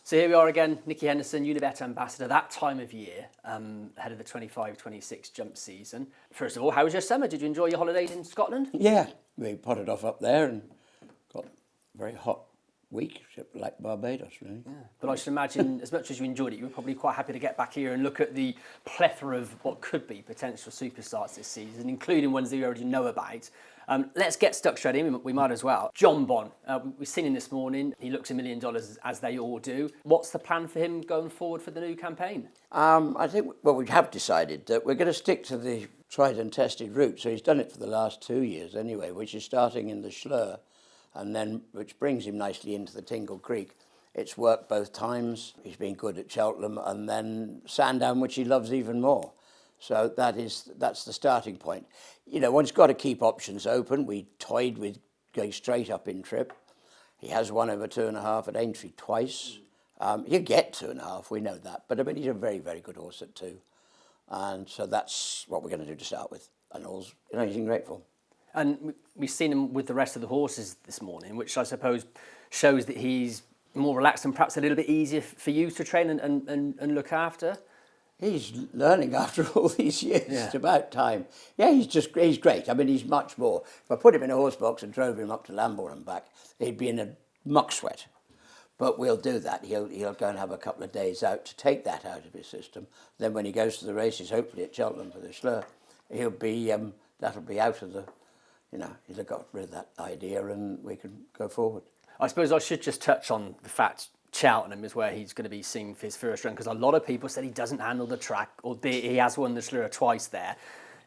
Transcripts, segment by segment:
So here we are again, Nicky Henderson, Unibet ambassador, that time of year, ahead of the 25-26 jump season. First of all, how was your summer? Did you enjoy your holidays in Scotland? Yeah, we potted off up there and got a very hot week, like Barbados, really. Yeah. But I should imagine, as much as you enjoyed it, you were probably quite happy to get back here and look at the plethora of what could be potential superstars this season, including ones that you already know about. Let's get stuck straight in, we might as well. Jonbon, we've seen him this morning. He looks $1 million, as they all do. What's the plan for him going forward for the new campaign? I think, well, we have decided that we're going to stick to the tried and tested route. So he's done it for the last 2 years anyway, which is starting in the Schlur, and then which brings him nicely into the Tingle Creek. It's worked both times. He's been good at Cheltenham, and then Sandown, which he loves even more. So that's the starting point. You know, one's got to keep options open. We toyed with going straight up in trip. He has won over 2.5 at Aintree twice. He'll get 2.5, we know that. But I mean, he's a very, very good horse at 2. And so that's what we're going to do to start with. And all's, you know, he's in great form. And we've seen him with the rest of the horses this morning, which I suppose shows that he's more relaxed and perhaps a little bit easier for you to train and look after. He's learning after all these years. Yeah. It's about time. Yeah, he's great. I mean, he's much more. If I put him in a horse box and drove him up to Lambourne and back, he'd be in a muck sweat. But we'll do that. He'll go and have a couple of days out to take that out of his system. Then when he goes to the races, hopefully at Cheltenham for the Schlur, he'll be that'll be out of the, you know, he'll have got rid of that idea and we can go forward. I suppose I should just touch on the fact Cheltenham is where he's going to be seen for his first run, because a lot of people said he doesn't handle the track, albeit he has won the Schlur twice there.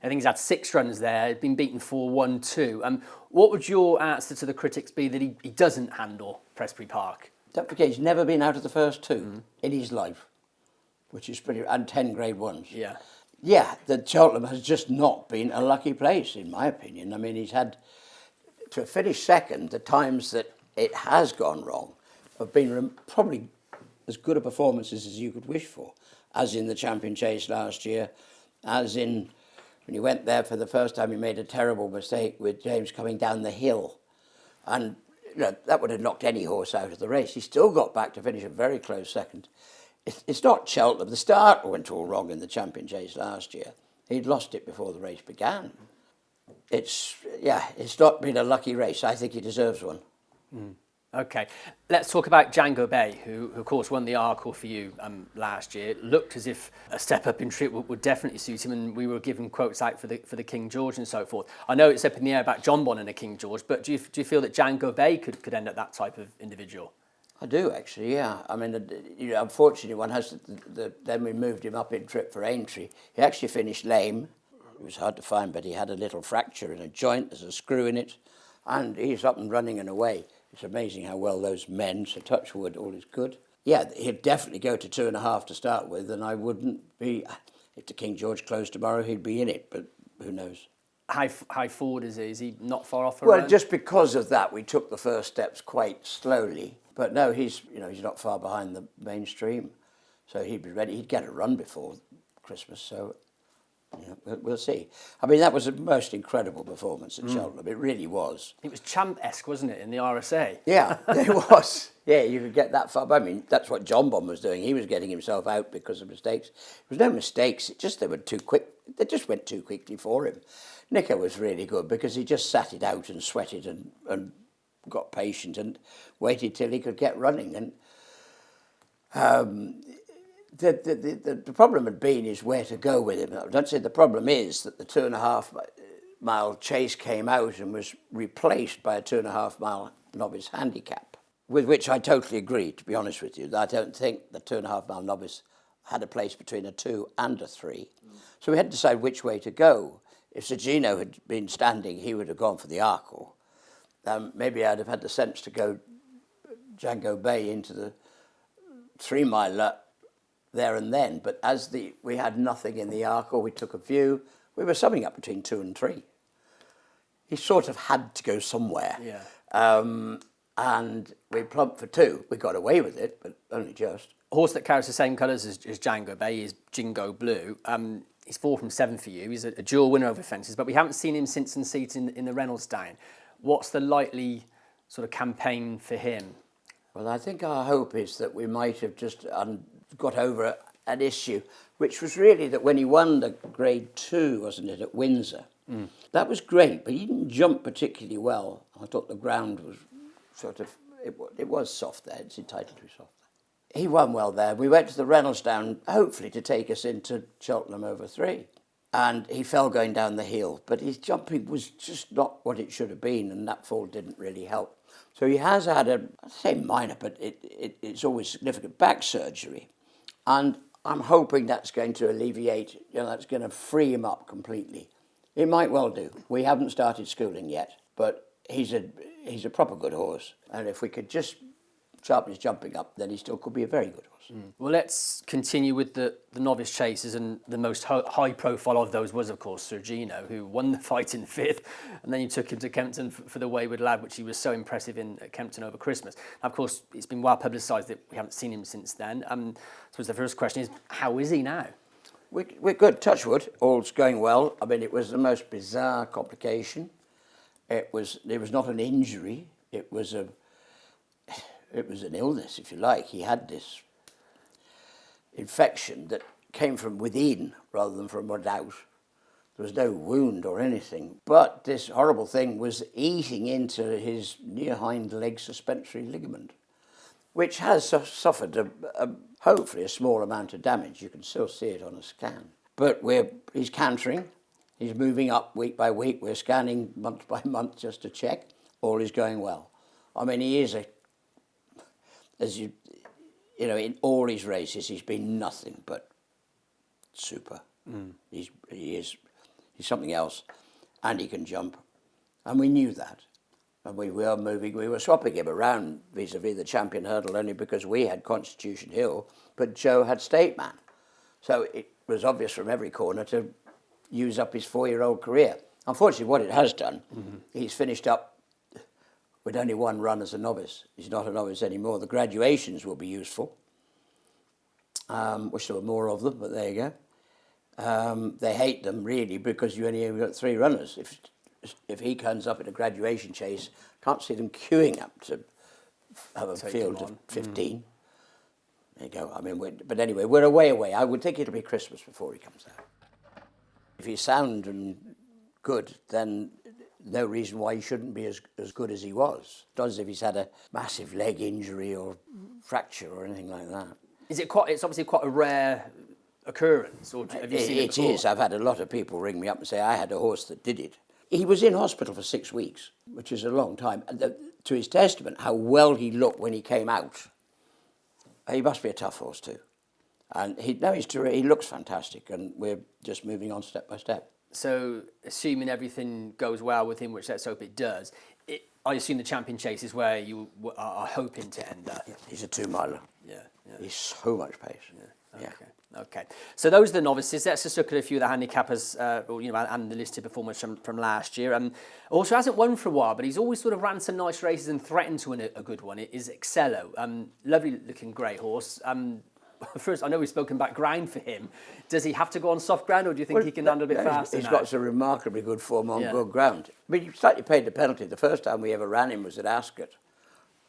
I think he's had 6 runs there, been beaten 4-1-2. What would your answer to the critics be that he doesn't handle Prestbury Park? Don't forget, he's never been out of the first 2 in his life, which is pretty, and 10 Grade 1s. Yeah. Yeah, the Cheltenham has just not been a lucky place, in my opinion. I mean, he's had, to finish second, the times that it has gone wrong have been probably as good a performances as you could wish for, as in the Champion Chase last year, as in when he went there for the first time, he made a terrible mistake with James coming down the hill. And you know, that would have knocked any horse out of the race. He still got back to finish a very close second. It's not Cheltenham. The start went all wrong in the Champion Chase last year. He'd lost it before the race began. It's not been a lucky race. I think he deserves one. Okay, let's talk about Django Bay, who of course won the Arkle for you last year. It looked as if a step up in trip would definitely suit him, and we were giving quotes out for the King George and so forth. I know it's up in the air about Jonbon and a King George, but do you feel that Django Bay could end up that type of individual? I do actually, yeah. I mean, you know, unfortunately, one has then we moved him up in trip for Aintree. He actually finished lame. It was hard to find, but he had a little fracture in a joint. There's a screw in it, and he's up and running and away. It's amazing how well those men, so touch wood, all is good. Yeah, he'd definitely go to 2.5 to start with, and I wouldn't be, if the King George closed tomorrow, he'd be in it, but who knows. How forward is he? Is he not far off? Well, just because of that, we took the first steps quite slowly. But no, he's not far behind the mainstream, so he'd be ready. He'd get a run before Christmas, so we'll see. I mean, that was the most incredible performance at Cheltenham. It really was. It was champ-esque, wasn't it, in the RSA? Yeah, it was. Yeah, you could get that far. I mean, that's what Jonbon was doing. He was getting himself out because of mistakes. There was no mistakes. It just they were too quick. They just went too quickly for him. Nicker was really good because he just sat it out and sweated and got patient and waited till he could get running. And the problem had been is where to go with him. I'd say the problem is that the 2.5 mile chase came out and was replaced by a 2.5 mile novice handicap, with which I totally agree, to be honest with you. I don't think the 2.5 mile novice had a place between a 2 and a 3. So we had to decide which way to go. If SIR GINO had been standing, he would have gone for the Arkle. Maybe I'd have had the sense to go Django Bay into the 3 mile there and then. But as we had nothing in the Arkle, we took a view. We were summing up between 2 and 3. He sort of had to go somewhere. Yeah. And we plumped for 2. We got away with it, but only just. A horse that carries the same colours as Django Bay is Jingko Blue. He's 4 from 7 for you. He's a dual winner over fences, but we haven't seen him since and seat in the Reynolds Down. What's the likely sort of campaign for him? Well, I think our hope is that we might have just got over an issue, which was really that when he won the Grade 2, wasn't it, at Windsor, that was great, but he didn't jump particularly well. I thought the ground was sort of, it was soft there, it's entitled to be soft. He won well there. We went to the Reynoldsdown, hopefully to take us into Cheltenham over 3. And he fell going down the hill, but his jumping was just not what it should have been, and that fall didn't really help. So he has had I'd say minor, but it's always significant back surgery. And I'm hoping that's going to alleviate, that's going to free him up completely. It might well do. We haven't started schooling yet, but he's a proper good horse. And if we could just sharpen his jumping up, then he still could be a very good horse. Well, let's continue with the novice chasers, and the most high profile of those was, of course, Sir Gino, who won the fight in 5th, and then you took him to Kempton for the Wayward Lad, which he was so impressive in at Kempton over Christmas. Now, of course, it's been well publicised that we haven't seen him since then. I suppose the first question is, how is he now? We're good, touch wood, all's going well. I mean, it was the most bizarre complication. It was not an injury, it was an illness, if you like. He had this infection that came from within rather than from without. There was no wound or anything, but this horrible thing was eating into his near hind leg suspensory ligament, which has suffered hopefully a small amount of damage. You can still see it on a scan. But he's cantering, he's moving up week by week. We're scanning month by month just to check. All is going well. I mean, he is in all his races, he's been nothing but super. He's something else, and he can jump, and we knew that. And we were swapping him around vis-a-vis the champion hurdle only because we had Constitution Hill, but Joe had State Man. So it was obvious from every corner to use up his 4-year-old career. Unfortunately, what it has done, he's finished up with only one run as a novice. He's not a novice anymore. The graduations will be useful. Wish there were more of them, but there you go. They hate them, really, because you only have got 3 runners. If he comes up in a graduation chase, can't see them queuing up to have a field of 15. There you go. I mean, but anyway, we're a way away. I would think it'll be Christmas before he comes out. If he's sound and good, then no reason why he shouldn't be as good as he was. Not as if he's had a massive leg injury or fracture or anything like that. It's obviously quite a rare occurrence, or have you seen it before? It is. I've had a lot of people ring me up and say, I had a horse that did it. He was in hospital for 6 weeks, which is a long time. And to his testament, how well he looked when he came out. He must be a tough horse too. And he looks fantastic, and we're just moving on step by step. So, assuming everything goes well with him, which let's hope it does, I assume the champion chase is where you are hoping to end up. Yeah, he's a 2-miler. Yeah. He's so much pace. Yeah. Okay. So those are the novices. Let's just look at a few of the handicappers, and the listed performers from last year. Also hasn't won for a while, but he's always sort of ran some nice races and threatened to win a good one. It is Excello. Lovely looking grey horse. First, I know we've spoken about ground for him. Does he have to go on soft ground, or do you think he can handle a bit faster? He's got some remarkably good form on good ground. I mean, he slightly paid the penalty. The first time we ever ran him was at Ascot,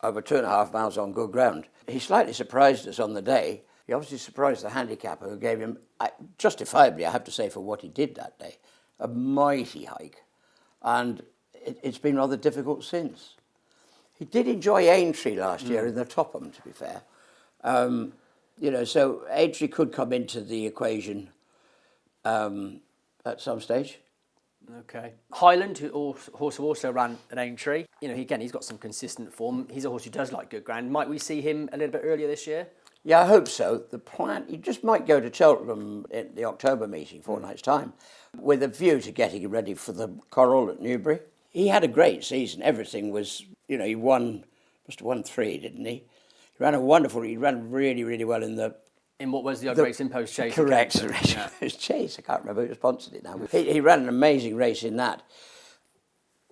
over 2.5 miles on good ground. He slightly surprised us on the day. He obviously surprised the handicapper, who gave him, justifiably, I have to say, for what he did that day, a mighty hike. And it's been rather difficult since. He did enjoy Aintree last year in the Topham, to be fair. So Aintree could come into the equation at some stage. Okay. Highland, horse who also ran at Aintree. He's got some consistent form. He's a horse who does like good ground. Might we see him a little bit earlier this year? Yeah, I hope so. The plan, he just might go to Cheltenham at the October meeting, fortnight's time, with a view to getting him ready for the Coral at Newbury. He had a great season. Everything was, he must have won 3, didn't he? He ran really, really well in what was the odd race in Post Chase? Correct, Post Chase. I can't remember who sponsored it now. He ran an amazing race in that.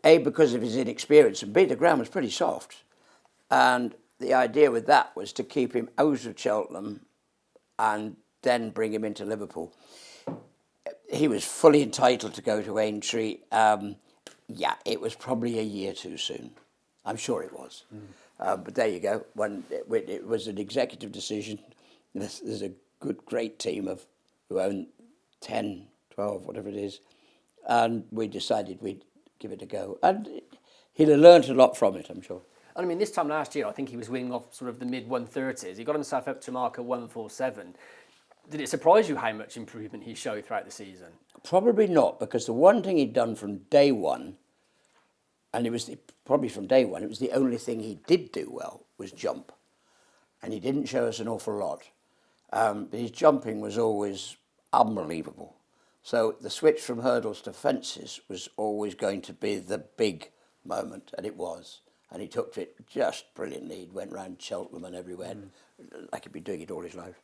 A, because of his inexperience, and B, the ground was pretty soft. And the idea with that was to keep him out of Cheltenham and then bring him into Liverpool. He was fully entitled to go to Aintree. It was probably a year too soon. I'm sure it was. But there you go. It was an executive decision. There's a great team who own 10, 12, whatever it is. And we decided we'd give it a go. And he'd have learnt a lot from it, I'm sure. And I mean, this time last year, I think he was winning off sort of the mid-130s. He got himself up to a mark of 147. Did it surprise you how much improvement he showed throughout the season? Probably not, because the one thing he'd done from day one, and it was probably from day one, it was the only thing he did do well, was jump. And he didn't show us an awful lot. But his jumping was always unbelievable. So the switch from hurdles to fences was always going to be the big moment, and it was. And he took to it just brilliantly. He went round Cheltenham and everywhere, like he'd been doing it all his life.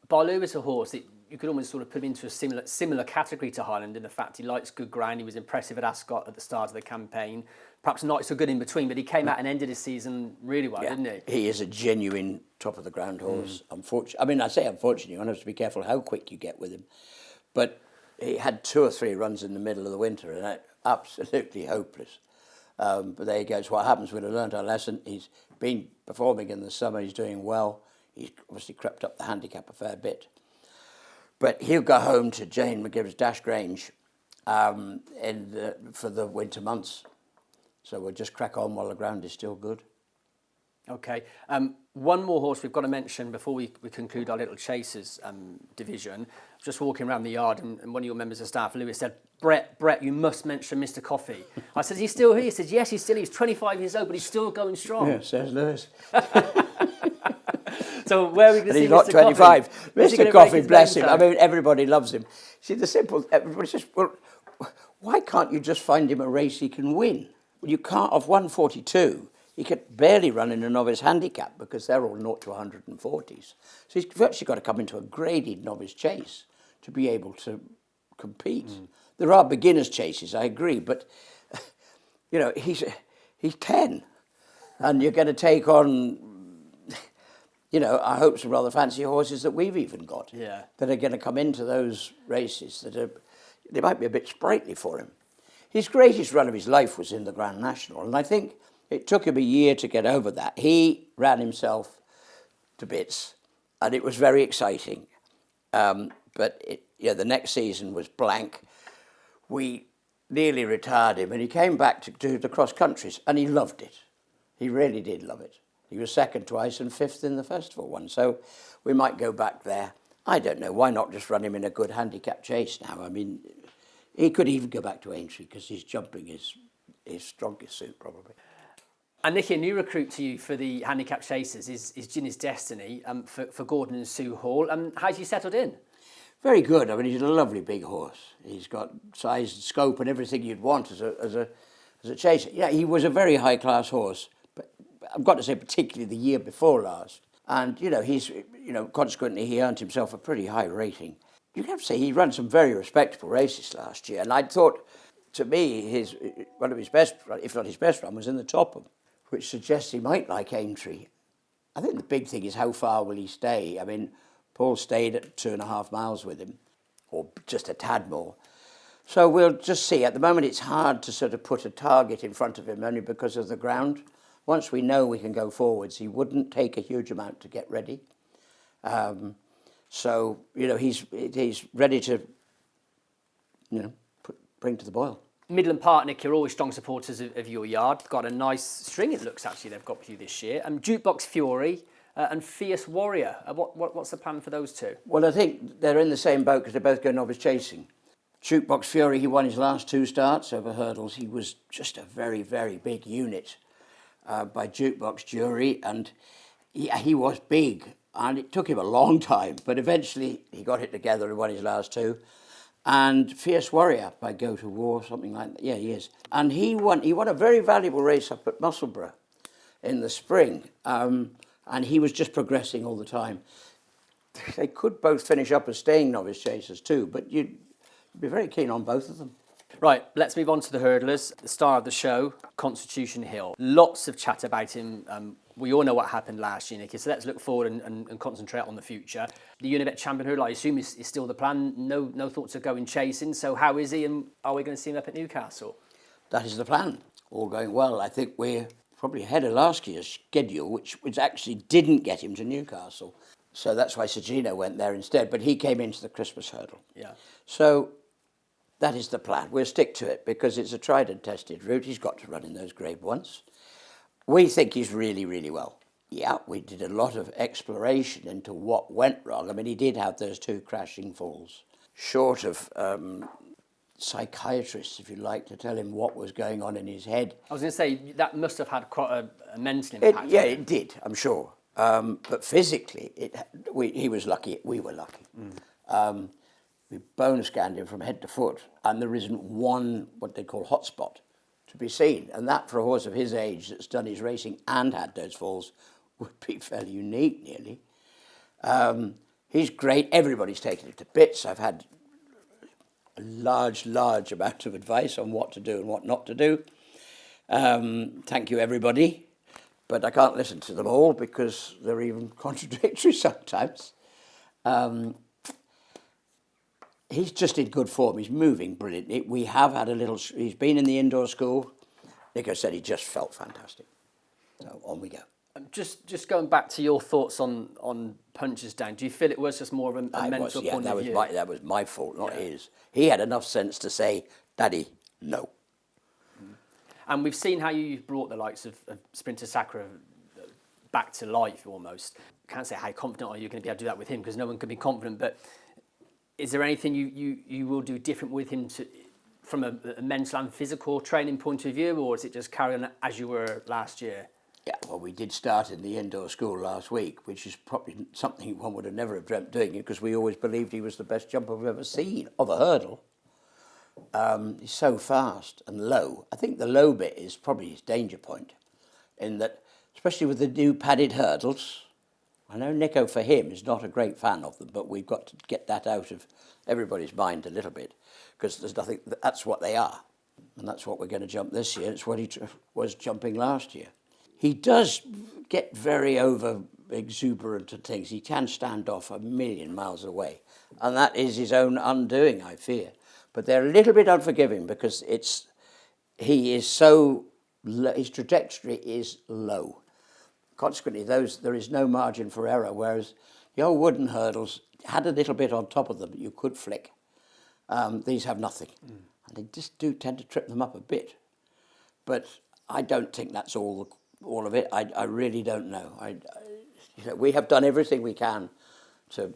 Barlow is a horse that you could almost sort of put him into a similar category to Highland in the fact he likes good ground. He was impressive at Ascot at the start of the campaign. Perhaps not so good in between, but he came out and ended his season really well, didn't he? He is a genuine top-of-the-ground horse. I mean, I say unfortunately, one has to be careful how quick you get with him. But he had 2 or 3 runs in the middle of the winter, and absolutely hopeless. But there you go. It's what happens. We'd have learned our lesson. He's been performing in the summer. He's doing well. He's obviously crept up the handicap a fair bit. But he'll go home to Jane McGibb's Dash Grange for the winter months. So we'll just crack on while the ground is still good. Okay. One more horse we've got to mention before we conclude our little chasers division. Just walking around the yard and one of your members of staff, Lewis, said, Brett, you must mention Mr. Coffey. I said, is he still here? He said, yes, he's 25 years old, but he's still going strong. Yeah, says Lewis. So where are we going to see He's not Mr. 25. Coffey? Mr. Coffey, bless him. I mean, everybody loves him. See, everybody says, well, why can't you just find him a race he can win? Well, you can't, of 142, he could barely run in a novice handicap because they're all 0 to 140s. So he's virtually got to come into a graded novice chase to be able to compete. There are beginners chases, I agree, but he's 10, and you're going to take on, I hope some rather fancy horses that we've even got that are going to come into those races they might be a bit sprightly for him. His greatest run of his life was in the Grand National, and I think it took him a year to get over that. He ran himself to bits, and it was very exciting. But the next season was blank. We nearly retired him, and he came back to do the cross countries, and he loved it. He really did love it. He was 2nd twice and 5th in the festival one, so we might go back there. I don't know, why not just run him in a good handicap chase now? I mean, he could even go back to Aintree because his jumping is his strongest suit, probably. And Nicky, a new recruit to you for the handicap chasers is Ginny's Destiny for Gordon and Sue Hall. How's he settled in? Very good. I mean, he's a lovely big horse. He's got size and scope and everything you'd want as a chaser. Yeah, he was a very high-class horse, but I've got to say particularly the year before last. And, consequently he earned himself a pretty high rating. You have to say he ran some very respectable races last year, and I thought, to me, one of his best, if not his best run, was in the Topham, which suggests he might like Aintree. I think the big thing is how far will he stay. I mean, Paul stayed at 2.5 miles with him, or just a tad more. So we'll just see. At the moment, it's hard to sort of put a target in front of him only because of the ground. Once we know we can go forwards, he wouldn't take a huge amount to get ready. So, he's ready to, bring to the boil. Midland Park, Nick, you're always strong supporters of your yard. Got a nice string, it looks, actually, they've got with you this year. Jukebox Fury and Fierce Warrior. What's the plan for those two? Well, I think they're in the same boat because they both go novice chasing. Jukebox Fury, he won his last 2 starts over hurdles. He was just a very, very big unit by Jukebox Jury, and he was big. And it took him a long time, but eventually he got it together and won his last 2. And Fierce Warrior by Go to War, something like that. Yeah, he is. And he won a very valuable race up at Musselburgh in the spring. And he was just progressing all the time. They could both finish up as staying novice chasers too, but you'd be very keen on both of them. Right, let's move on to the hurdlers. The star of the show, Constitution Hill. Lots of chat about him. We all know what happened last year, Nicky, so let's look forward and concentrate on the future. The Unibet champion hurdler, I assume, is still the plan. No thoughts of going chasing. So how is he, and are we going to see him up at Newcastle? That is the plan. All going well. I think we're probably ahead of last year's schedule, which actually didn't get him to Newcastle. So that's why SIR GINO went there instead. But he came into the Christmas hurdle. Yeah. So that is the plan. We'll stick to it because it's a tried and tested route. He's got to run in those Grade 1s. We think he's really, really well. Yeah, we did a lot of exploration into what went wrong. I mean, he did have those 2 crashing falls. Short of psychiatrists, if you like, to tell him what was going on in his head. I was going to say, that must have had quite a mental impact. It did, I'm sure. But physically, he was lucky, we were lucky. We bone scanned him from head to foot, and there isn't one, what they call hotspot, to be seen. And that, for a horse of his age that's done his racing and had those falls, would be fairly unique, nearly. He's great. Everybody's taken him to bits. I've had a large amount of advice on what to do and what not to do. Thank you, everybody. But I can't listen to them all because they're even contradictory sometimes. He's just in good form. He's moving brilliantly. We have had he's been in the indoor school. Nico said he just felt fantastic. So on we go. Just going back to your thoughts on punches down, do you feel it was just more of a mental point of view? That was my fault, not his. He had enough sense to say, Daddy, no. And we've seen how you've brought the likes of Sprinter Sacre back to life almost. Can't say how confident are you going to be able to do that with him because no one can be confident, but is there anything you will do different with him from a mental and physical training point of view, or is it just carry on as you were last year? Yeah, well, we did start in the indoor school last week, which is probably something one would have never have dreamt doing because we always believed he was the best jumper we've ever seen of a hurdle. He's so fast and low. I think the low bit is probably his danger point in that, especially with the new padded hurdles, I know Nico, for him, is not a great fan of them, but we've got to get that out of everybody's mind a little bit because there's nothing, that's what they are. And that's what we're going to jump this year. It's what he was jumping last year. He does get very over exuberant at things. He can stand off a million miles away. And that is his own undoing, I fear. But they're a little bit unforgiving because he is so, his trajectory is low. Consequently, there is no margin for error, whereas the old wooden hurdles had a little bit on top of them that you could flick. These have nothing. And they just do tend to trip them up a bit. But I don't think that's all of it. I really don't know. We have done everything we can to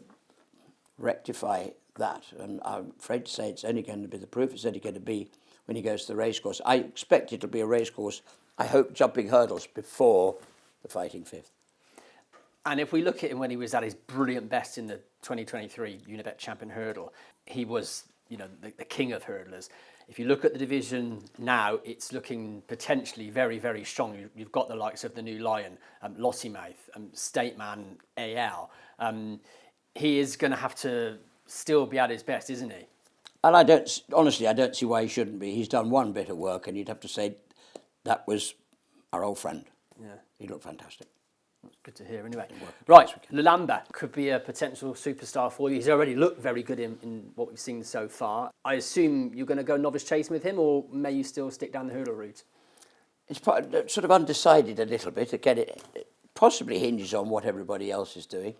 rectify that, and I'm afraid to say it's only going to be the proof. It's only going to be when he goes to the racecourse. I expect it'll be a racecourse. I hope jumping hurdles before the fighting fifth. And if we look at him when he was at his brilliant best in the 2023 Unibet Champion Hurdle, he was, the king of hurdlers. If you look at the division now, it's looking potentially very, very strong. You've got the likes of the New Lion, Lossiemouth, Stateman, AL. He is going to have to still be at his best, isn't he? And I don't see why he shouldn't be. He's done one bit of work, and you'd have to say that was our old friend. Yeah, he looked fantastic. That's good to hear anyway. Right, LULAMBA could be a potential superstar for you. He's already looked very good in what we've seen so far. I assume you're going to go novice chasing with him, or may you still stick down the hurdle route? It's sort of undecided a little bit. Again, it possibly hinges on what everybody else is doing.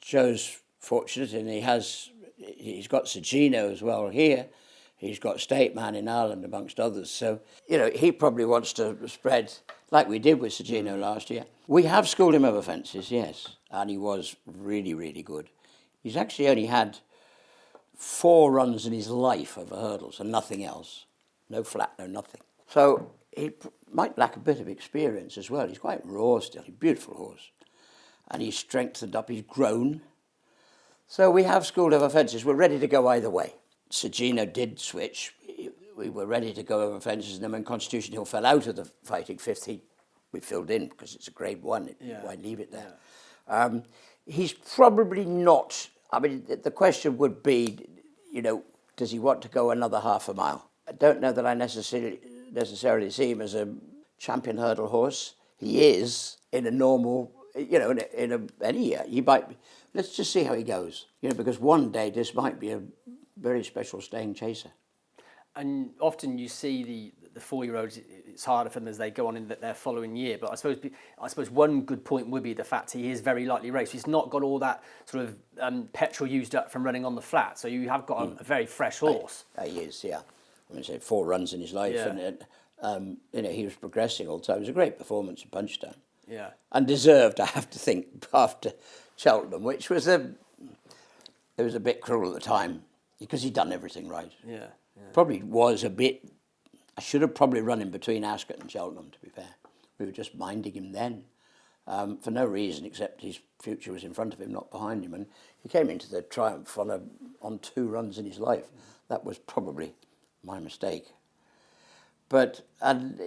Joe's fortunate, and he's got SIR GINO as well here. He's got Stateman in Ireland, amongst others. So, he probably wants to spread, like we did with SIR GINO last year. We have schooled him over fences, yes, and he was really, really good. He's actually only had 4 runs in his life over hurdles and nothing else. No flat, no nothing. So he might lack a bit of experience as well. He's quite raw still, a beautiful horse. And he's strengthened up, he's grown. So we have schooled over fences. We're ready to go either way. SIR GINO did switch. We were ready to go over fences, and then when Constitution Hill fell out of the fighting fifth, we filled in because it's a grade 1. Why leave it there? Yeah. He's probably not. I mean, the question would be, does he want to go another half a mile? I don't know that I necessarily see him as a champion hurdle horse. He is in a normal, in any year. He might. Let's just see how he goes. Because one day this might be a very special staying chaser. And often you see the 4-year-olds, it's harder for them as they go on in their following year. But I suppose one good point would be the fact he is very lightly raced. He's not got all that sort of petrol used up from running on the flat. So you have got a very fresh horse. He is, yeah. I mean, say 4 runs in his life, and he was progressing all the time. It was a great performance at Punchestown. Yeah. And deserved, I have to think, after Cheltenham, which was it was a bit cruel at the time because he'd done everything right. Yeah. Probably was a bit. I should have probably run him between Ascot and Cheltenham, to be fair. We were just minding him then for no reason except his future was in front of him, not behind him. And he came into the Triumph on 2 runs in his life. That was probably my mistake. But and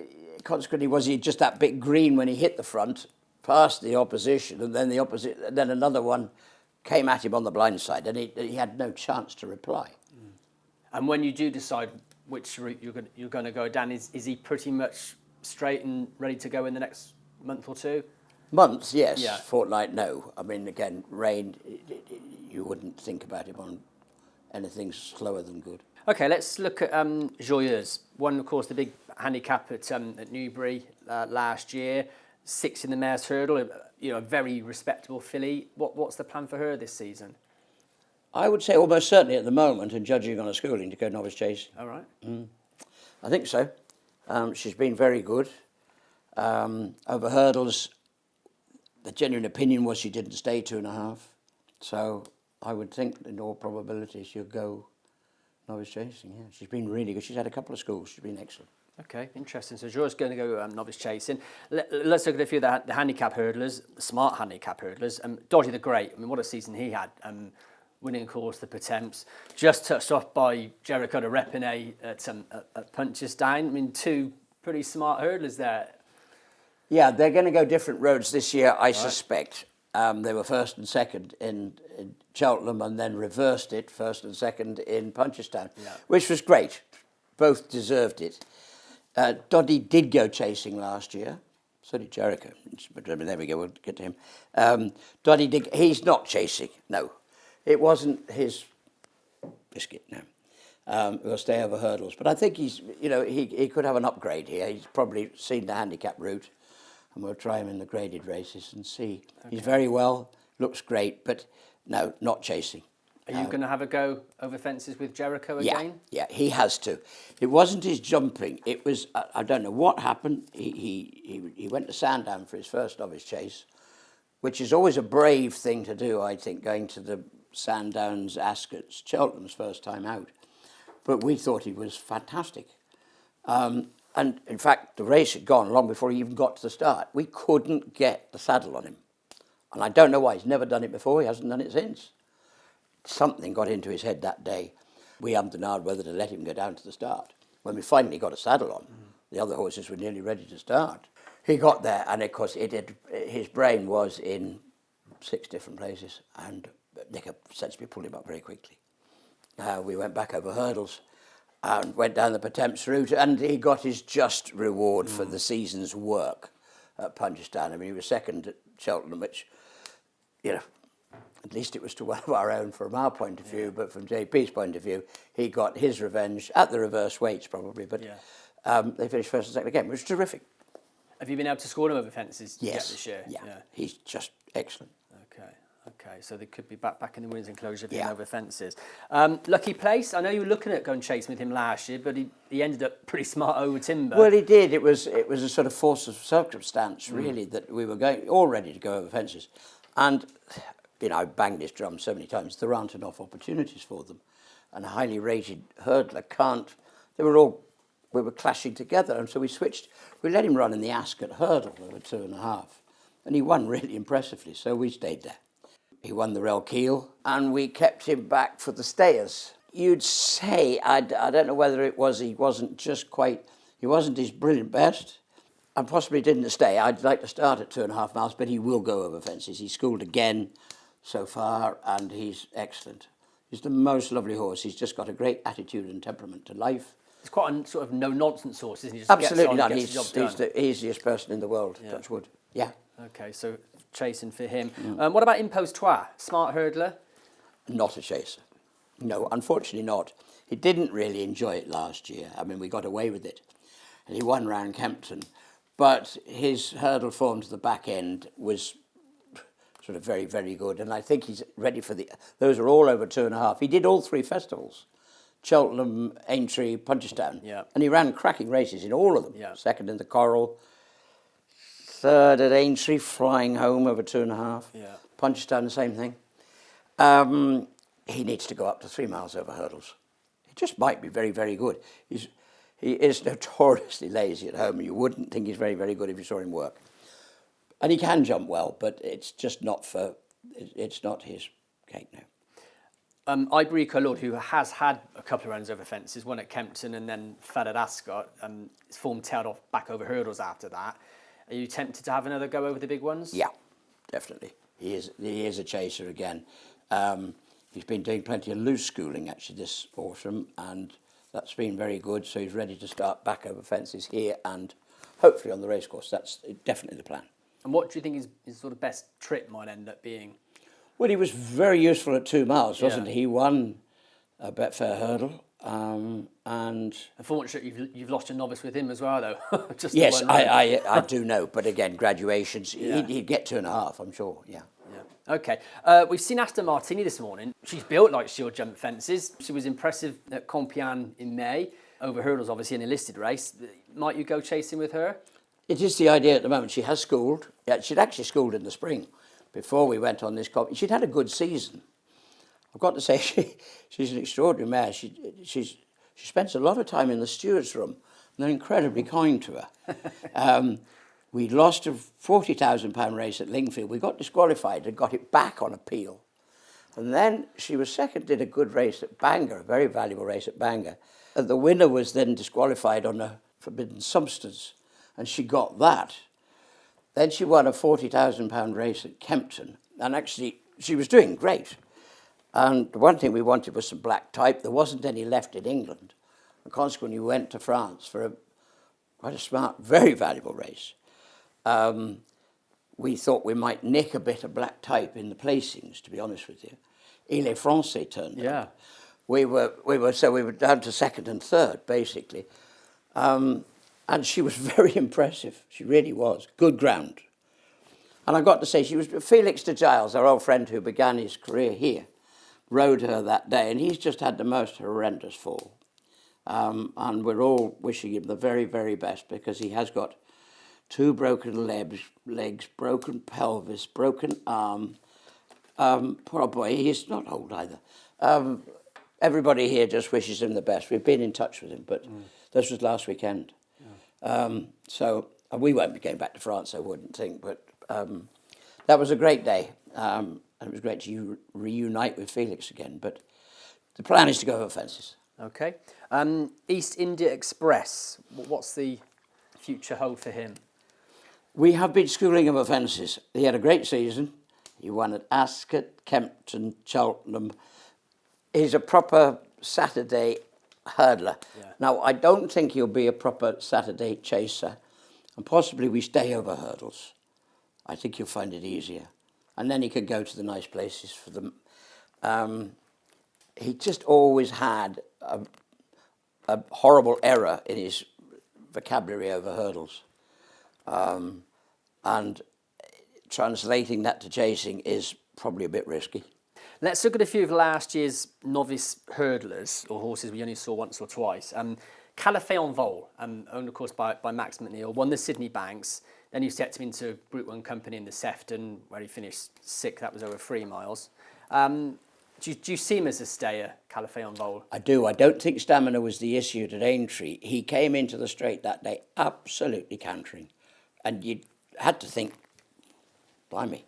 consequently, was he just that bit green when he hit the front, past the opposition, and then another one came at him on the blind side, and he had no chance to reply. And when you do decide which route you're going to go down, is he pretty much straight and ready to go in the next month or 2? Months, yes. Yeah. Fortnight, no. I mean, again, rain, you wouldn't think about him on anything slower than good. Okay, let's look at Joyeuse. Won, of course, the big handicap at Newbury last year. 6th in the Mares' Hurdle, a very respectable filly. What's the plan for her this season? I would say almost certainly at the moment, and judging on her schooling, to go novice chasing. All right. I think so. She's been very good. Over hurdles, the genuine opinion was she didn't stay 2.5. So I would think, in all probability, she'll go novice chasing. Yeah, she's been really good. She's had a couple of schools. She's been excellent. Okay, interesting. So Joyeuse going to go novice chasing. Let's look at a few of the handicap hurdlers, the smart handicap hurdlers. Doddiethegreat. I mean, what a season he had. Winning, of course, the Pertemps. Just touched off by Jeriko de Repine at Punchestown. I mean, 2 pretty smart hurdlers there. Yeah, they're going to go different roads this year, I suspect. They were 1st and 2nd in Cheltenham and then reversed it, 1st and 2nd in Punchestown, which was great. Both deserved it. Doddy did go chasing last year. So did Jeriko. But there we go, we'll get to him. Doddy did. He's not chasing, no. It wasn't his biscuit, no. He'll stay over hurdles. But I think he could have an upgrade here. He's probably seen the handicap route, and we'll try him in the graded races and see. Okay. He's very well, looks great, but no, not chasing. Are you going to have a go over fences with Jeriko again? Yeah, he has to. It wasn't his jumping. It was, I don't know what happened. He went to Sandown for his first novice chase, which is always a brave thing to do, I think, going to the Sandowns, Ascots, Cheltenham's first time out. But we thought he was fantastic. And in fact, the race had gone long before he even got to the start. We couldn't get the saddle on him. And I don't know why. He's never done it before. He hasn't done it since. Something got into his head that day. We hummed and hawed whether to let him go down to the start. When we finally got a saddle on, the other horses were nearly ready to start. He got there, and of course, his brain was in 6 different places, and Nick essentially pulled him up very quickly. We went back over hurdles and went down the Pertemps route, and he got his just reward for the season's work at Punchestown. I mean, he was 2nd at Cheltenham, which, at least it was to one of our own from our point of view, but from JP's point of view, he got his revenge at the reverse weights probably, but they finished 1st and 2nd again, which was terrific. Have you been able to score him over fences yet this year? Yeah, he's just excellent. Okay, so they could be back in the winners' enclosure being over fences. Lucky place, I know you were looking at going chasing with him last year, but he ended up pretty smart over timber. Well, he did. It was a sort of force of circumstance, really, that we were all ready to go over fences. And, I banged this drum so many times, there aren't enough opportunities for them. And a highly rated hurdler can't, we were clashing together, and so we switched. We let him run in the Ascot hurdle over 2.5, and he won really impressively, so we stayed there. He won the Rel Keel, and we kept him back for the stayers. You'd say, I don't know whether it was he wasn't his brilliant best, and possibly didn't stay. I'd like to start at 2.5 miles, but he will go over fences. He's schooled again so far, and he's excellent. He's the most lovely horse. He's just got a great attitude and temperament to life. He's quite a sort of no-nonsense horse, isn't he? Just Absolutely not. He's the easiest person in the world, touch wood. Yeah. Okay, so chasing for him. What about Impostoir? Smart hurdler? Not a chaser. No, unfortunately not. He didn't really enjoy it last year. I mean, we got away with it. and he won round Kempton. But his hurdle form to the back end was sort of very, very good. And I think he's ready for those are all over 2.5. He did all 3 festivals, Cheltenham, Aintree, Punchestown. Yeah. And he ran cracking races in all of them. Yeah. Second in the Coral, third at Aintree, flying home over 2.5. Yeah. Punchestown, the same thing. He needs to go up to 3 miles over hurdles. He just might be very, very good. He is notoriously lazy at home. You wouldn't think he's very, very good if you saw him work. And he can jump well, but it's just it's not his cake now. Iberico Lord, who has had a couple of runs over fences, one at Kempton and then fell at Ascot, his form tailed off back over hurdles after that. Are you tempted to have another go over the big ones? Yeah, definitely. He is a chaser again. He's been doing plenty of loose schooling actually this autumn, and that's been very good. So he's ready to start back over fences here and hopefully on the racecourse. That's definitely the plan. And what do you think his sort of best trip might end up being? Well, he was very useful at 2 miles, wasn't Yeah. he? He won a Betfair hurdle, and Unfortunately, you've lost your novice with him as well, though. Just the yes, one run. I do know. But again, graduations, Yeah. he'd get 2.5, I'm sure. Yeah. Yeah. Okay. We've seen Aston Martini this morning. She's built like she'll jump fences. She was impressive at Compiègne in May. Over hurdles, obviously, in a listed race. Might you go chasing with her? It is the idea at the moment. She has schooled. Yeah, she'd actually schooled in the spring before we went on this comp. She'd had a good season. I've got to say, she's an extraordinary mare. She spends a lot of time in the steward's room, and they're incredibly kind to her. We lost a £40,000 race at Lingfield. We got disqualified and got it back on appeal. And then she was second, did a good race at Bangor, a very valuable race at Bangor. And the winner was then disqualified on a forbidden substance, and she got that. Then she won a £40,000 race at Kempton, and actually she was doing great. And the one thing we wanted was some black type. There wasn't any left in England. And consequently, we went to France for quite a smart, very valuable race. We thought we might nick a bit of black type in the placings, to be honest with you. Il est Français turned up. We were down to second and third, basically. And she was very impressive. She really was. Good ground. And I've got to say, she was Felix de Giles, our old friend who began his career here, rode her that day, and he's just had the most horrendous fall. And we're all wishing him the very, very best, because he has got 2 broken legs, broken pelvis, broken arm. Poor boy, he's not old either. Everybody here just wishes him the best. We've been in touch with him, but this was last weekend. So we won't be going back to France, I wouldn't think, but that was a great day. And it was great to reunite with Felix again, but the plan is to go over fences. Okay. East India Express, what's the future hold for him? We have been schooling him over fences. He had a great season. He won at Ascot, Kempton, Cheltenham. He's a proper Saturday hurdler. Yeah. Now, I don't think he'll be a proper Saturday chaser, and possibly we stay over hurdles. I think you'll find it easier. And then he can go to the nice places for them. He just always had a horrible error in his vocabulary over hurdles. And translating that to chasing is probably a bit risky. Let's look at a few of last year's novice hurdlers, or horses we only saw once or twice. Califet en Vole, owned of course by Max McNeil, won the Sydney Banks. Then he stepped him into Group 1 company in the Sefton, where he finished 6th. That was over 3 miles. Do you see him as a stayer, Califet en Vole? I do. I don't think stamina was the issue at Aintree. He came into the straight that day absolutely cantering. And you had to think, blimey,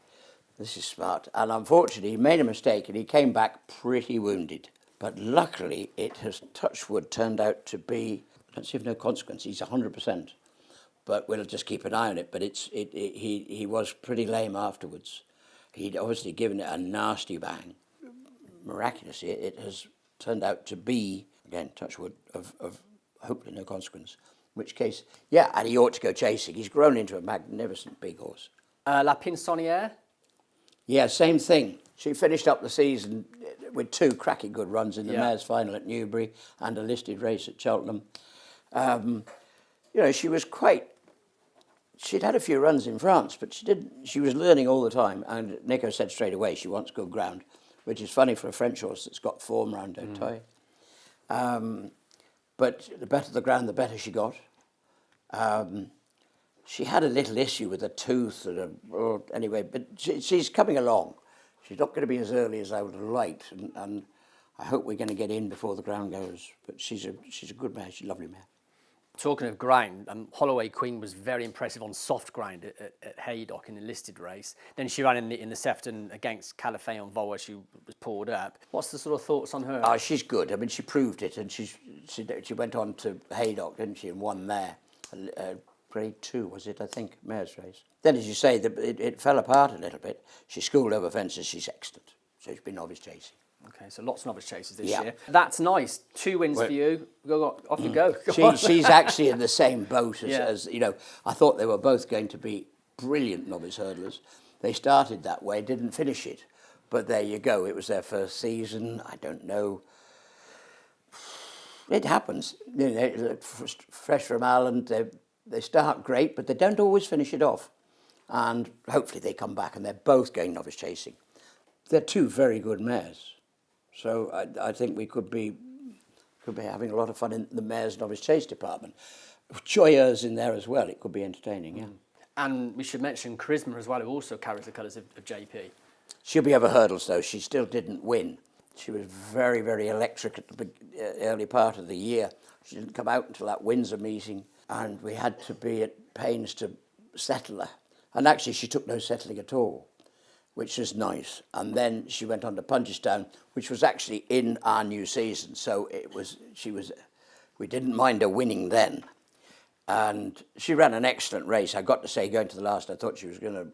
this is smart. And unfortunately, he made a mistake and he came back pretty wounded. But luckily, it has, touch wood, turned out to be, let's see if no consequence, he's 100%. But we'll just keep an eye on it. But he was pretty lame afterwards. He'd obviously given it a nasty bang. Miraculously, it has turned out to be, again, touch wood, of hopefully no consequence. In which case, yeah, and he ought to go chasing. He's grown into a magnificent big horse. La Pinsonniere? Yeah, same thing. She finished up the season with 2 cracking good runs in the mares' final at Newbury and a listed race at Cheltenham. you know, she was quite. She'd had a few runs in France, but she was learning all the time. And Nico said straight away she wants good ground, which is funny for a French horse that's got form round Auteuil. But the better the ground, the better she got. She had a little issue with a tooth, anyway, but she's coming along. She's not going to be as early as I would have liked, and I hope we're going to get in before the ground goes. But she's a good mare. She's a lovely mare. Talking of ground, Holloway Queen was very impressive on soft ground at Haydock in the listed race. Then she ran in the Sefton against Califet on Vole where she was pulled up. What's the sort of thoughts on her? Oh, she's good. I mean, she proved it, and she went on to Haydock, didn't she, and won there. Grade 2, was it, I think, mare's race. Then, as you say, it fell apart a little bit. She schooled over fences. She's excellent. So she's been novice chasing. Okay, so lots of novice chases this year. That's nice. 2 wins for you. Off you go. She's actually in the same boat as, you know, I thought they were both going to be brilliant novice hurdlers. They started that way, didn't finish it. But there you go. It was their first season. I don't know. It happens. You know, fresh from Ireland, they start great, but they don't always finish it off. And hopefully they come back, and they're both going novice chasing. They're 2 very good mares. So I think we could be having a lot of fun in the mares novice chase department. Joyeuse in there as well. It could be entertaining, yeah. And we should mention Khrisma as well, who also carries the colours of JP. She'll be over hurdles, though. She still didn't win. She was very, very electric at the early part of the year. She didn't come out until that Windsor meeting, and we had to be at pains to settle her. And actually, she took no settling at all, which was nice. And then she went on to Punchestown, which was actually in our new season. So we didn't mind her winning then. And she ran an excellent race. I got to say, going to the last, I thought she was going to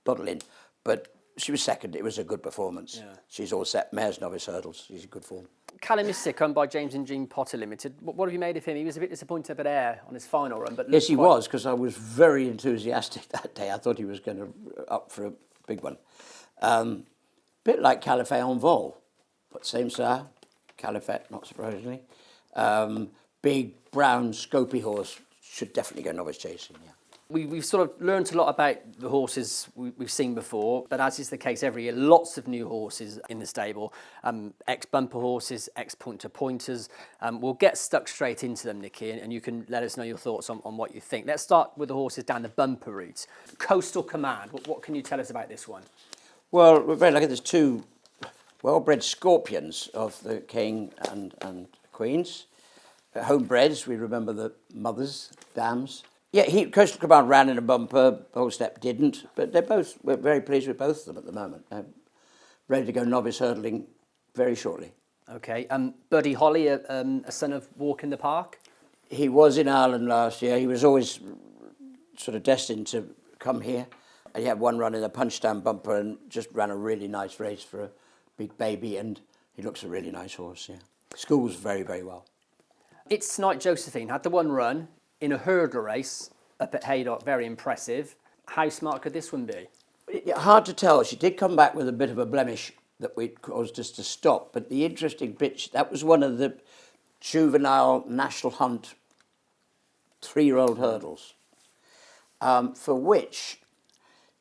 bottle in. But she was second. It was a good performance. Yeah. She's all set. Mares novice hurdles. She's in good form. Calimystic, owned by James and Jean Potter Limited. What have you made of him? He was a bit disappointed up at Ayr on his final run. But yes, he was, because I was very enthusiastic that day. I thought he was going to up for a big one. Bit like Califet on Vole, but same sire, Califet, not surprisingly. Big, brown, scopy horse, should definitely go novice chasing, yeah. We've sort of learnt a lot about the horses we've seen before, but as is the case every year, lots of new horses in the stable, ex-bumper horses, ex-pointer-pointers. We'll get stuck straight into them, Nicky, and you can let us know your thoughts on what you think. Let's start with the horses down the bumper route. Coastal Command, what can you tell us about this one? Well, we're very lucky. There's 2 well-bred scorpions of the King and Queens. Homebreds, we remember the mothers, dams. Yeah, Coastal Command ran in a bumper, Whole Step didn't, but we're very pleased with both of them at the moment. They're ready to go novice hurdling very shortly. Okay, Buddy Holly, a son of Walk in the Park? He was in Ireland last year. He was always sort of destined to come here. He had one run in a Punchestown bumper and just ran a really nice race for a big baby, and he looks a really nice horse, yeah. Schools very, very well. It's Snight Josephine, had the one run in a hurdle race up at Haydock, very impressive. How smart could this one be? Hard to tell. She did come back with a bit of a blemish that caused us to stop, but the interesting bit, that was one of the juvenile National Hunt 3-year-old hurdles, for which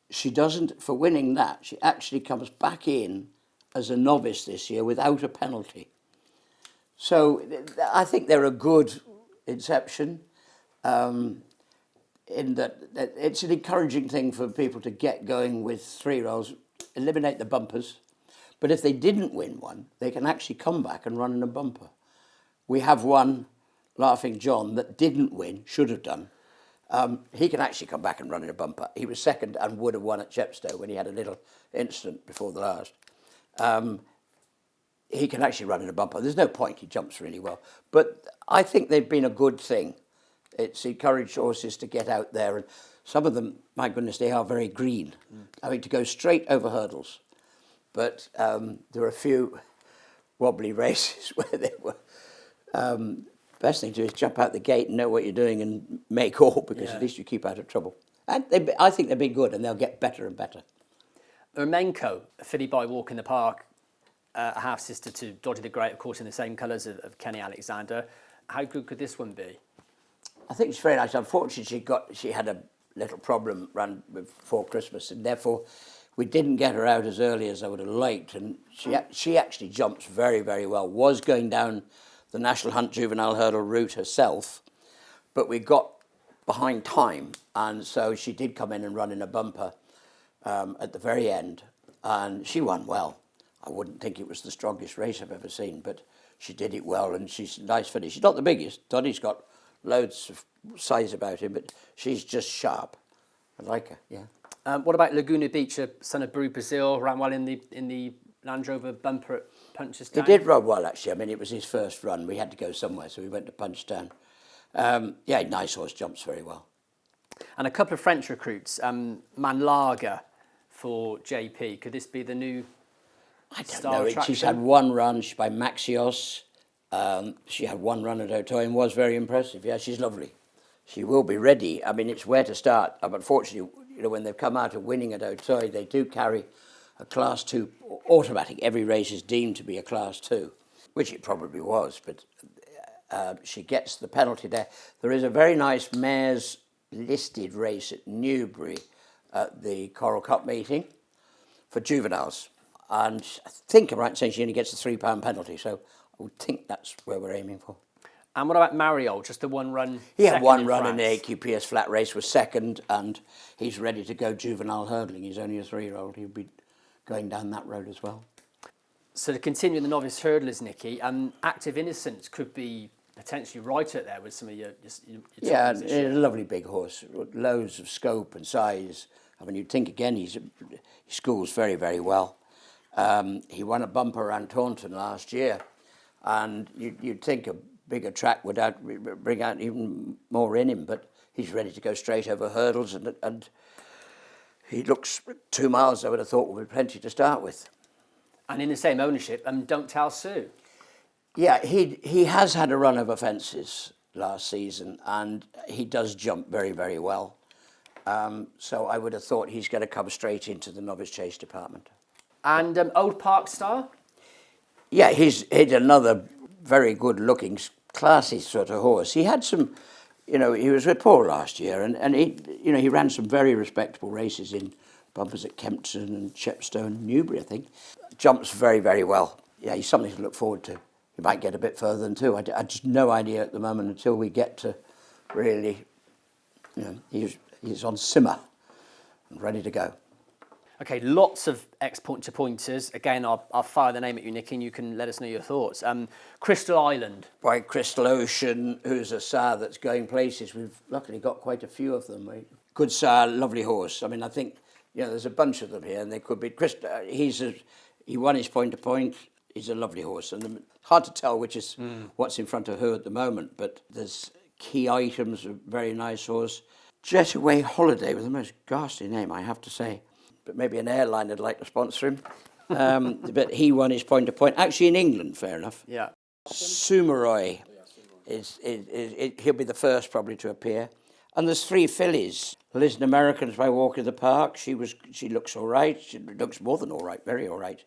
she doesn't, for winning that, she actually comes back in as a novice this year without a penalty. So I think they're a good inception. In that it's an encouraging thing for people to get going with 3-year-olds, eliminate the bumpers, but if they didn't win one, they can actually come back and run in a bumper. We have one, Laughing John, that didn't win, should have done. He can actually come back and run in a bumper. He was second and would have won at Chepstow when he had a little incident before the last. He can actually run in a bumper. There's no point, he jumps really well. But I think they've been a good thing. It's encouraged horses to get out there, and some of them, my goodness, they are very green. I mean, to go straight over hurdles. But there are a few wobbly races where they were... best thing to do is jump out the gate and know what you're doing and make all, because at least you keep out of trouble. And I think they'll be good, and they'll get better and better. Hermano, a filly by Walk in the Park, a half-sister to Doddiethegreat, of course, in the same colours of Kenny Alexander. How good could this one be? I think it's very nice. Unfortunately, she had a little problem run before Christmas, and therefore we didn't get her out as early as I would have liked. And she actually jumps very, very well. Was going down the National Hunt Juvenile Hurdle route herself, but we got behind time, and so she did come in and run in a bumper at the very end, and she won well. I wouldn't think it was the strongest race I've ever seen, but she did it well, and she's a nice finish. She's not the biggest. Doddie's got loads of size about him, but she's just sharp. I like her, yeah. What about Laguna Beach, a son of Brew Brazil, ran well in the Land Rover bumper at Punchestown? He did run well, actually. I mean, it was his first run. We had to go somewhere, so we went to Punchestown. Yeah, nice horse, jumps very well. And a couple of French recruits, Manlager for JP. Could this be the new I don't star know. attraction? She's had one run by Maxios. She had one run at Auteuil and was very impressive. Yeah, she's lovely. She will be ready. I mean, it's where to start. But unfortunately, when they've come out of winning at Auteuil, they do carry a Class 2 automatic. Every race is deemed to be a Class 2, which it probably was. But she gets the penalty there. There is a very nice mares listed race at Newbury at the Coral Cup meeting for juveniles. And I think I'm right in saying she only gets a £3 penalty, so I would think that's where we're aiming for. And what about Mariol? Just the one run? He had one run in the AQPS flat race, was second, and he's ready to go juvenile hurdling. He's only a 3-year-old. He'll be going down that road as well. So to continue the novice hurdlers, Nicky, Active Innocence could be potentially right up there with some of your Yeah, top he's a lovely big horse, loads of scope and size. I mean, you'd think again he schools very, very well. He won a bumper around Taunton last year, and you'd think a bigger track would bring out even more in him, but he's ready to go straight over hurdles, and he looks 2 miles, I would have thought, would be plenty to start with. And in the same ownership, Don't Tell Sue. Yeah, he has had a run over fences last season, and he does jump very, very well. So I would have thought he's going to come straight into the novice chase department. And Old Park Star? Yeah, he's another very good-looking, classy sort of horse. He had some, he was with Paul last year, and he ran some very respectable races in bumpers at Kempton and Chepstow and Newbury, I think. Jumps very, very well. Yeah, he's something to look forward to. He might get a bit further than two. I just no idea at the moment until we get to really, he's on simmer and ready to go. Okay, lots of ex-point-to-pointers. Again, I'll fire the name at you, Nicky, and you can let us know your thoughts. Crystal Island. By Crystal Ocean, who's a sire that's going places. We've luckily got quite a few of them. Good sire, lovely horse. I mean, I think, there's a bunch of them here, and they could be... He won his point-to-point. He's a lovely horse. And hard to tell which is what's in front of her at the moment, but there's Key Items, a very nice horse. Jetaway Holiday, with the most ghastly name, I have to say. But maybe an airline would like to sponsor him. But he won his point-to-point. Actually, in England, fair enough. Yeah. Sumaroy, he'll be the first probably to appear. And there's 3 fillies. Lisbon Americans by Walk in the Park. She looks all right. She looks more than all right, very all right.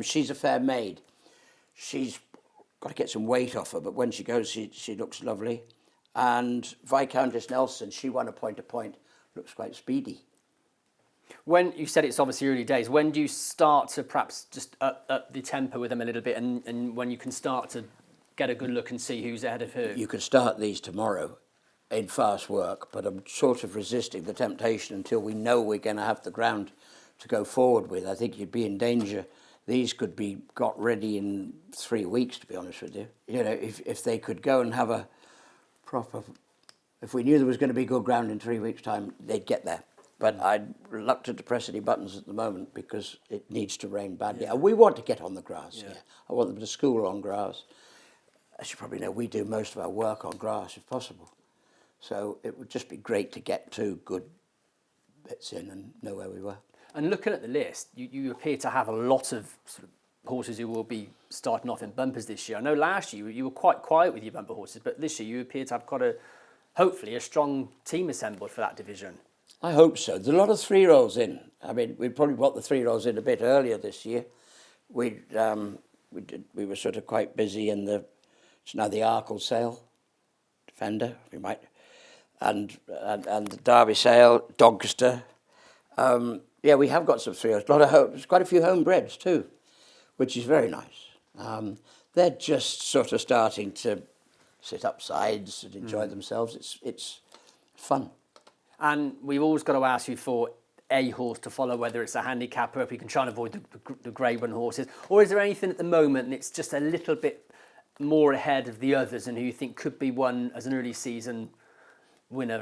She's a fair maid. She's got to get some weight off her, but when she goes, she looks lovely. And Viscountess Nelson, she won a point-to-point. Looks quite speedy. When you said it's obviously early days, when do you start to perhaps just up the tempo with them a little bit, and when you can start to get a good look and see who's ahead of who? You could start these tomorrow in fast work, but I'm sort of resisting the temptation until we know we're going to have the ground to go forward with. I think you'd be in danger. These could be got ready in 3 weeks, to be honest with you. If they could go and have a proper... If we knew there was going to be good ground in 3 weeks' time, they'd get there. But I'm reluctant to press any buttons at the moment because it needs to rain badly. Yeah. We want to get on the grass. Yeah. I want them to school on grass. As you probably know, we do most of our work on grass if possible. So it would just be great to get 2 good bits in and know where we were. And looking at the list, you appear to have a lot of sort of horses who will be starting off in bumpers this year. I know last year you were quite quiet with your bumper horses, but this year you appear to have hopefully a strong team assembled for that division. I hope so. There's a lot of 3-year-olds in. I mean, we probably brought the 3-year-olds in a bit earlier this year. We were sort of quite busy in it's now the Arkle sale, Defender. We might and the Derby Sale, Dogster. Yeah, we have got some 3-year-olds. There's quite a few homebreds too, which is very nice. They're just sort of starting to sit up sides and enjoy themselves. It's fun. And we've always got to ask you for a horse to follow, whether it's a handicapper, if you can try and avoid the grade one horses, or is there anything at the moment and it's just a little bit more ahead of the others and who you think could be one as an early season winner?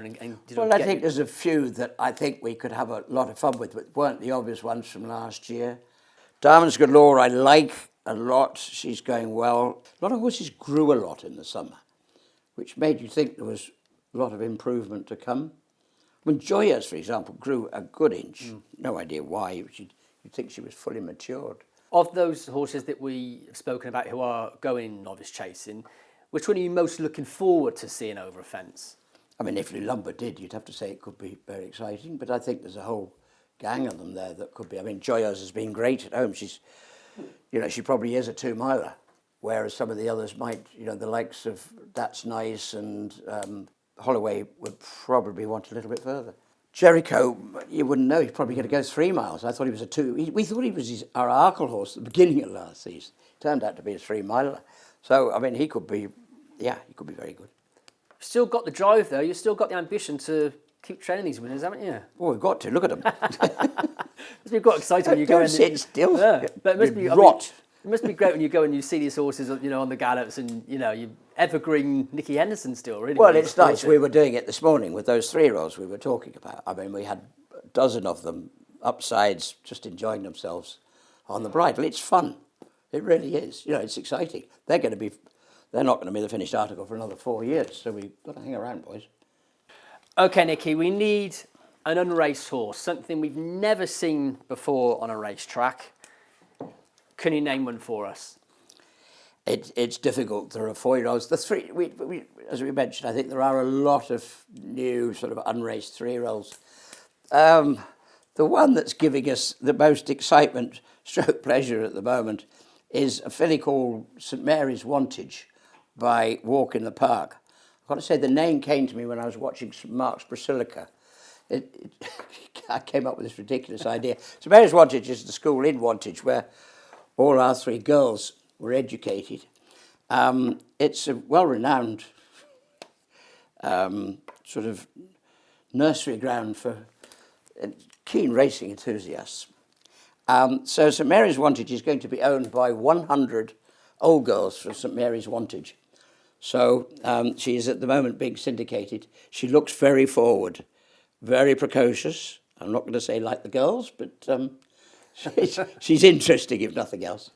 Well, I think there's a few that I think we could have a lot of fun with, but weren't the obvious ones from last year. Diamonds Galore I like a lot. She's going well. A lot of horses grew a lot in the summer, which made you think there was a lot of improvement to come. When Joyeuse, for example, grew a good inch, no idea why, you'd think she was fully matured. Of those horses that we have spoken about who are going novice chasing, which one are you most looking forward to seeing over a fence? I mean, if LULAMBA did, you'd have to say it could be very exciting, but I think there's a whole gang of them there that could be. I mean, Joyeuse has been great at home. She's, she probably is a 2-miler, whereas some of the others might, the likes of That's Nice and Holloway would probably want a little bit further. Jeriko, you wouldn't know, he's probably going to go 3 miles. I thought he was a 2. We thought he was our Arkle horse at the beginning of last season. Turned out to be a 3-miler. So, I mean, he could be very good. You've still got the drive, though. You've still got the ambition to keep training these winners, haven't you? Well, we've got to. Look at them. Must be quite exciting when you go in. Sit still. Yeah, but it must be rot. It must be great when you go and you see these horses, on the gallops, and you evergreen Nicky Henderson still, really. Well, it's nice. We were doing it this morning with those 3-year-olds we were talking about. I mean, we had a dozen of them upsides, just enjoying themselves on the bridle. It's fun. It really is. It's exciting. They're not going to be the finished article for another 4 years, so we've got to hang around, boys. Okay, Nicky, we need an unraced horse, something we've never seen before on a racetrack. Can you name one for us? It's difficult. There are 4-year-olds. The 3, as we mentioned, I think there are a lot of new sort of unraced 3-year-olds. The one that's giving us the most excitement, stroke pleasure at the moment, is a filly called St Marys Wantage by Walk in the Park. I've got to say the name came to me when I was watching St Mark's Basilica. I came up with this ridiculous idea. St Marys Wantage is the school in Wantage where all our 3 girls were educated. It's a well-renowned sort of nursery ground for keen racing enthusiasts. So St Marys Wantage is going to be owned by 100 old girls from St Marys Wantage. So she is at the moment being syndicated. She looks very forward, very precocious. I'm not going to say like the girls, but she's interesting if nothing else.